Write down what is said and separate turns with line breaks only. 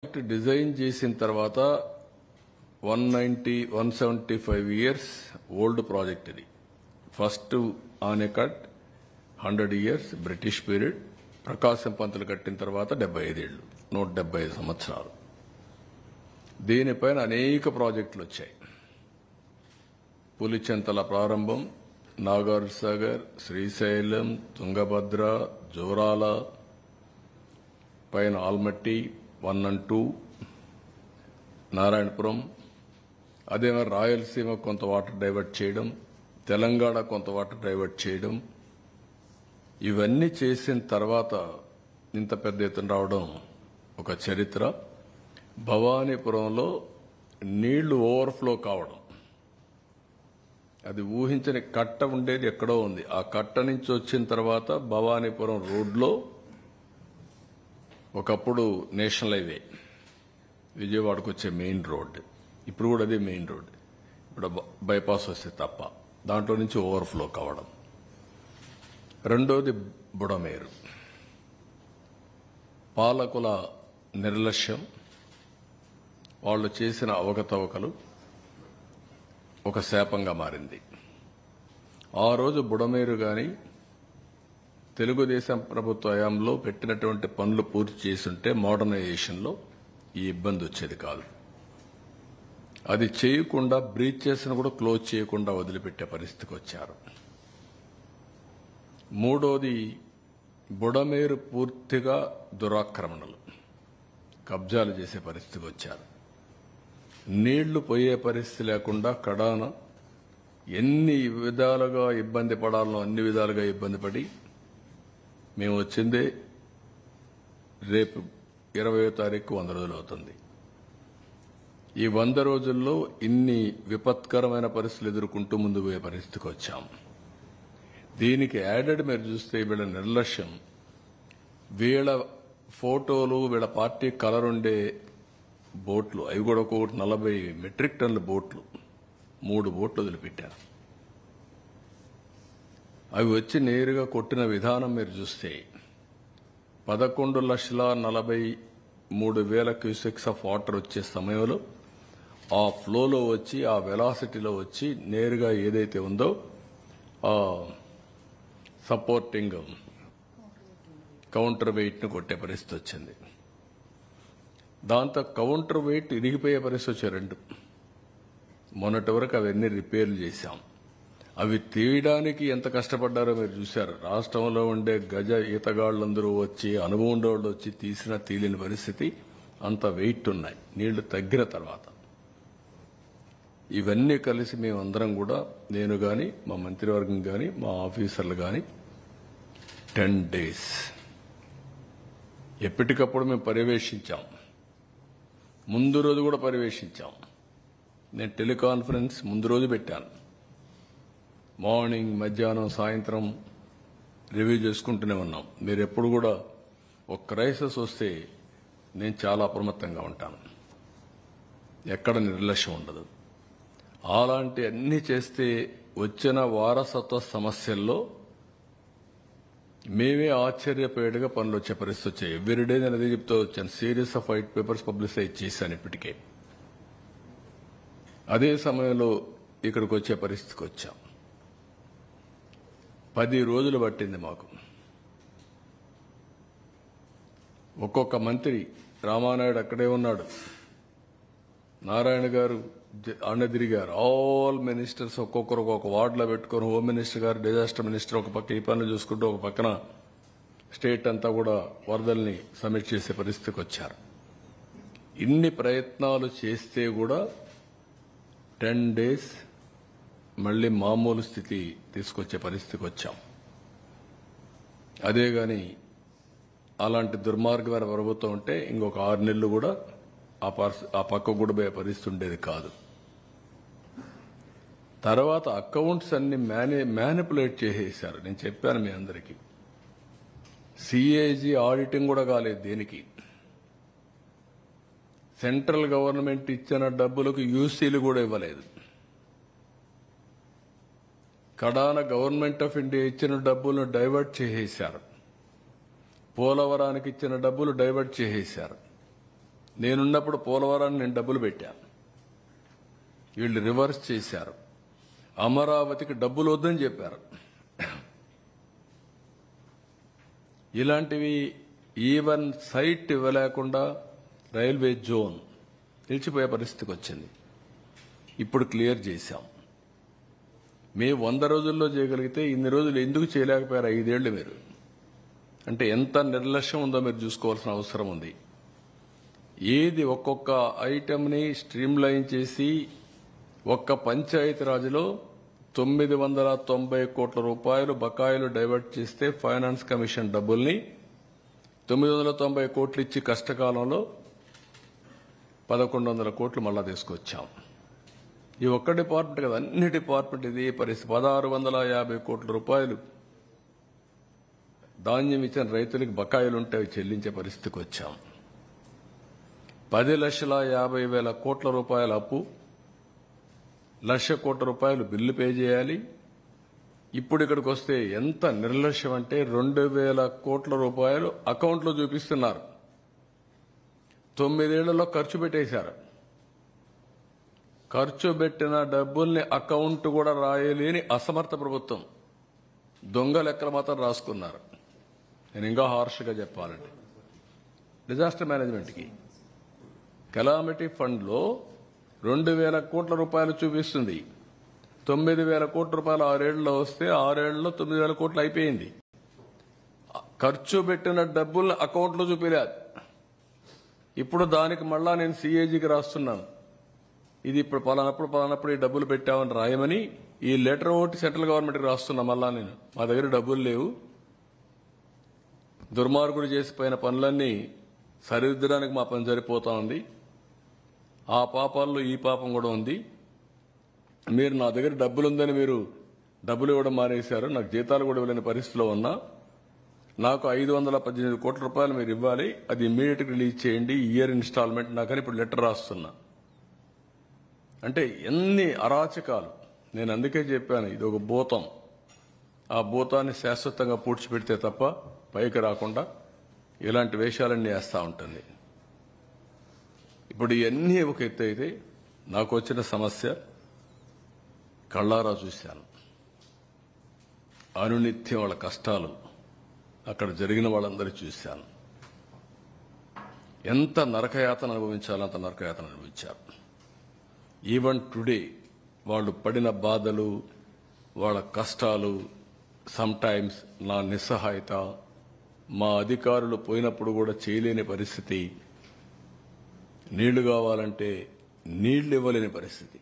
Design చేసిన తర్వాత 175 years old project ఇది. First anicut 100 years British period. Prakasam Pantulu కట్టిన తర్వాత 75 ఏళ్లు, 175 సంవత్సరాలు. దీనిపైన అనేక ప్రాజెక్టులు వచ్చాయి. పులిచెంతల ప్రారంభం, నాగార్జున సాగర్, శ్రీశైలం, తుంగభద్ర, జోరాల పైన ఆల్మట్టి 1 and 2, నారాయణపురం. అదే రాయలసీమ కొంత వాటర్ డైవర్ట్ చేయడం, తెలంగాణ కొంత వాటర్ డైవర్ట్ చేయడం, ఇవన్నీ చేసిన తర్వాత ఇంత పెద్ద ఎత్తున రావడం ఒక చరిత్ర. భవానీపురంలో నీళ్లు ఓవర్ఫ్లో కావడం, అది ఊహించని కట్ట ఉండేది ఎక్కడో ఉంది. ఆ కట్ట నుంచి వచ్చిన తర్వాత భవానీపురం రోడ్లో ఒకప్పుడు నేషనల్ హైవే విజయవాడకు వచ్చే మెయిన్ రోడ్, ఇప్పుడు కూడా అదే మెయిన్ రోడ్. ఇప్పుడు బైపాస్ వస్తే తప్ప దాంట్లో నుంచి ఓవర్ఫ్లో కావడం. రెండోది బుడమేరు, పాలకుల నిర్లక్ష్యం, వాళ్ళు చేసిన అవకతవకలు ఒక శాపంగా మారింది. ఆ రోజు బుడమేరు గాని తెలుగుదేశం ప్రభుత్వ హయాంలో పెట్టినటువంటి పనులు పూర్తి చేసుంటే మోడర్నైజేషన్లో ఈ ఇబ్బంది వచ్చేది కాదు. అది చేయకుండా బ్రీచెస్ను కూడా క్లోజ్ చేయకుండా వదిలిపెట్టే పరిస్థితికి వచ్చారు. మూడోది బుడమేరు పూర్తిగా దురాక్రమణలు, కబ్జాలు చేసే పరిస్థితికి వచ్చారు. నీళ్లు పోయే పరిస్థితి లేకుండా కడాన ఎన్ని విధాలుగా ఇబ్బంది పడాలనో అన్ని విధాలుగా ఇబ్బంది పడి మేము వచ్చిందే రేపు 20వ తారీఖు 100 రోజులు అవుతుంది. ఈ 100 రోజుల్లో ఇన్ని విపత్కరమైన పరిస్థితులు ఎదుర్కొంటూ ముందు పోయే పరిస్థితికి వచ్చాం. దీనికి యాడెడ్ మీరు చూస్తే వీళ్ళ నిర్లక్ష్యం, వీళ్ళ ఫోటోలు, వీళ్ళ పార్టీ కలర్ ఉండే బోట్లు, అవి కూడా ఒక్కొక్కటి 40 మెట్రిక్ టన్నుల బోట్లు, 3 బోట్లు వదిలిపెట్టారు. అవి వచ్చి నేరుగా కొట్టిన విధానం మీరు చూస్తే 11,43,000 క్యూసెక్స్ ఆఫ్ వాటర్ వచ్చే సమయంలో ఆ ఫ్లోలో వచ్చి, ఆ వెలాసిటీలో వచ్చి నేరుగా ఏదైతే ఉందో ఆ సపోర్టింగ్ కౌంటర్ వెయిట్ను కొట్టే పరిస్థితి వచ్చింది. దాంతో కౌంటర్ వెయిట్ ఇరిగిపోయే పరిస్థితి వచ్చాయి 2. మొన్నటి వరకు అవన్నీ రిపేర్లు చేశాం. అవి తీయడానికి ఎంత కష్టపడ్డారో మీరు చూశారు. రాష్ట్రంలో ఉండే గజ ఈతగాళ్లందరూ వచ్చి, అనుభవం ఉండేవాళ్ళు వచ్చి తీసినా తీయలేని పరిస్థితి, అంత వెయిట్ ఉన్నాయి నీళ్లు తగ్గిన తర్వాత. ఇవన్నీ కలిసి మేమందరం కూడా, నేను కానీ, మా మంత్రివర్గం కానీ, మా ఆఫీసర్లు కానీ 10 days ఎప్పటికప్పుడు మేము పర్యవేక్షించాం. ముందు రోజు కూడా పర్యవేక్షించాం. నేను టెలికాన్ఫరెన్స్ ముందు రోజు పెట్టాను. మార్నింగ్, మధ్యాహ్నం, సాయంత్రం రివ్యూ చేసుకుంటూనే ఉన్నాం. మీరు ఎప్పుడు కూడా ఒక క్రైసిస్ వస్తే నేను చాలా అప్రమత్తంగా ఉంటాను, ఎక్కడ నిర్లక్ష్యం ఉండదు. అలాంటి అన్ని చేస్తే వచ్చిన వారసత్వ సమస్యల్లో మేమే ఆశ్చర్యపోయేట్టుగా పనులు వచ్చే పరిస్థితి వచ్చాయి. ఎవ్రీడే నేను అదే చెప్తూ వచ్చాను. Series of white papers publicise చేశాను ఇప్పటికే. అదే సమయంలో ఇక్కడికి వచ్చే పరిస్థితికి వచ్చాం. 10 రోజులు పట్టింది మాకు. ఒక్కొక్క మంత్రి, రామానాయుడు అక్కడే ఉన్నాడు, నారాయణ గారు అన్న తిరిగారు. ఆల్ మినిస్టర్స్ ఒక్కొక్కరు ఒక్కొక్క వార్డులో పెట్టుకుని, హోమ్ మినిస్టర్ గారు, డిజాస్టర్ మినిస్టర్ ఒక పక్క ఈ పనులు చూసుకుంటూ, ఒక పక్కన స్టేట్ అంతా కూడా వరదల్ని సమీక్ష చేసే పరిస్థితికి వచ్చారు. ఇన్ని ప్రయత్నాలు చేస్తే కూడా 10 days మళ్లీ మామూలు స్థితి తీసుకొచ్చే పరిస్థితికి వచ్చాం. అదే గాని అలాంటి దుర్మార్గమైన ప్రభుత్వం ఉంటే ఇంకొక 6 నెలలు కూడా ఆ పక్క కూడా పోయే పరిస్థితి ఉండేది కాదు. తర్వాత అకౌంట్స్ అన్ని మ్యానిపులేట్ చేసేశారు. నేను చెప్పాను మీ అందరికీ, సిఏజీ ఆడిటింగ్ కూడా కాలేదు దేనికి. సెంట్రల్ గవర్నమెంట్ ఇచ్చిన డబ్బులకు యూసీలు కూడా ఇవ్వలేదు. కడాన గవర్నమెంట్ ఆఫ్ ఇండియా ఇచ్చిన డబ్బులను డైవర్ట్ చేసేశారు. పోలవరానికి ఇచ్చిన డబ్బులు డైవర్ట్ చేసేశారు. నేనున్నప్పుడు పోలవరాన్ని నేను డబ్బులు పెట్టాను, వీళ్ళు రివర్స్ చేశారు. అమరావతికి డబ్బులు వద్దని చెప్పారు. ఇలాంటివి ఈవెన్ సైట్ ఇవ్వలేకుండా రైల్వే జోన్ నిలిచిపోయే పరిస్థితికి వచ్చింది. ఇప్పుడు క్లియర్ చేశాం. మేము 100 రోజుల్లో చేయగలిగితే ఇన్ని రోజులు ఎందుకు చేయలేకపోయారు? 5 ఏళ్లు మీరు అంటే ఎంత నిర్లక్ష్యం ఉందో మీరు చూసుకోవాల్సిన అవసరం ఉంది. ఏది ఒక్కొక్క ఐటెంని స్ట్రీమ్ లైన్ చేసి ఒక్క పంచాయతీరాజ్లో 990 కోట్ల రూపాయలు బకాయిలు డైవర్ట్ చేస్తే ఫైనాన్స్ కమిషన్ డబ్బుల్ని 990 కోట్లు ఇచ్చి కష్టకాలంలో 1100 కోట్లు మళ్ళా తీసుకొచ్చాం. ఈ ఒక్క డిపార్ట్మెంట్ కదా, అన్ని డిపార్ట్మెంట్ ఇదే పరిస్థితి. 1650 కోట్ల రూపాయలు ధాన్యం ఇచ్చిన రైతులకు బకాయిలుంటే అవి చెల్లించే పరిస్థితికి వచ్చాం. 10,50,000 కోట్ల రూపాయల అప్పు, 1,00,000 కోట్ల రూపాయలు బిల్లు పే చేయాలి. ఇప్పుడు ఇక్కడికి వస్తే ఎంత నిర్లక్ష్యం అంటే 2,000 కోట్ల రూపాయలు అకౌంట్లో చూపిస్తున్నారు. 9 ఏళ్లలో ఖర్చు పెట్టేశారు. ఖర్చు పెట్టిన డబ్బుల్ని అకౌంట్ కూడా రాయలేని అసమర్థ ప్రభుత్వం. దొంగ లెక్కలు మాత్రం రాసుకున్నారు. నేను ఇంకా హార్ష్గా చెప్పాలంటే డిజాస్టర్ మేనేజ్మెంట్కి కెలామిటీ ఫండ్లో 2,000 కోట్ల రూపాయలు చూపిస్తుంది. 9,000 కోట్ల రూపాయలు 6 ఏళ్లలో వస్తే 6 ఏళ్లలో 9,000 కోట్లు అయిపోయింది. ఖర్చు పెట్టిన డబ్బుల్ని అకౌంట్లో చూపిలేదు. ఇప్పుడు దానికి మళ్ళా నేను సిఏజీకి రాస్తున్నాను, ఇది ఇప్పుడు పలానప్పుడు ఈ డబ్బులు పెట్టామని రాయమని. ఈ లెటర్ ఒకటి సెంట్రల్ గవర్నమెంట్కి రాస్తున్నా. మళ్ళా నేను మా దగ్గర డబ్బులు లేవు, దుర్మార్గుడు చేసిపోయిన పనులన్నీ సరిదిద్దడానికి మా పని సరిపోతా ఉంది, ఆ పాపాల్లో ఈ పాపం కూడా ఉంది. మీరు నా దగ్గర డబ్బులు ఉందని మీరు డబ్బులు ఇవ్వడం మానేశారు. నాకు జీతాలు కూడా ఇవ్వలేని పరిస్థితిలో ఉన్నా. నాకు 518 కోట్ల రూపాయలు మీరు ఇవ్వాలి, అది ఇమ్మీడియట్గా రిలీజ్ చేయండి, ఇయర్ ఇన్స్టాల్మెంట్ నాకని ఇప్పుడు లెటర్ రాస్తున్నా. అంటే ఎన్ని అరాచకాలు. నేను అందుకే చెప్పాను, ఇది ఒక భూతం. ఆ భూతాన్ని శాశ్వతంగా పూడ్చిపెడితే తప్ప పైకి రాకుండా ఇలాంటి వేషాలన్నీ వేస్తూ ఉంటుంది. ఇప్పుడు ఇవన్నీ ఒక ఎత్తు అయితే, నాకు వచ్చిన సమస్య కళ్ళారా చూశాను. అనునిత్యం వాళ్ళ కష్టాలు అక్కడ జరిగిన వాళ్ళందరూ చూశాను. ఎంత నరకయాతన అనుభవించాలో అంత నరకయాతన అనుభవించారు. ఈవెన్ టుడే వాళ్ళు పడిన బాధలు, వాళ్ళ కష్టాలు, సమ్టైమ్స్ నా నిస్సహాయత, మా అధికారులు పోయినప్పుడు కూడా చేయలేని పరిస్థితి, నీళ్లు కావాలంటే నీళ్లు ఇవ్వలేని పరిస్థితి.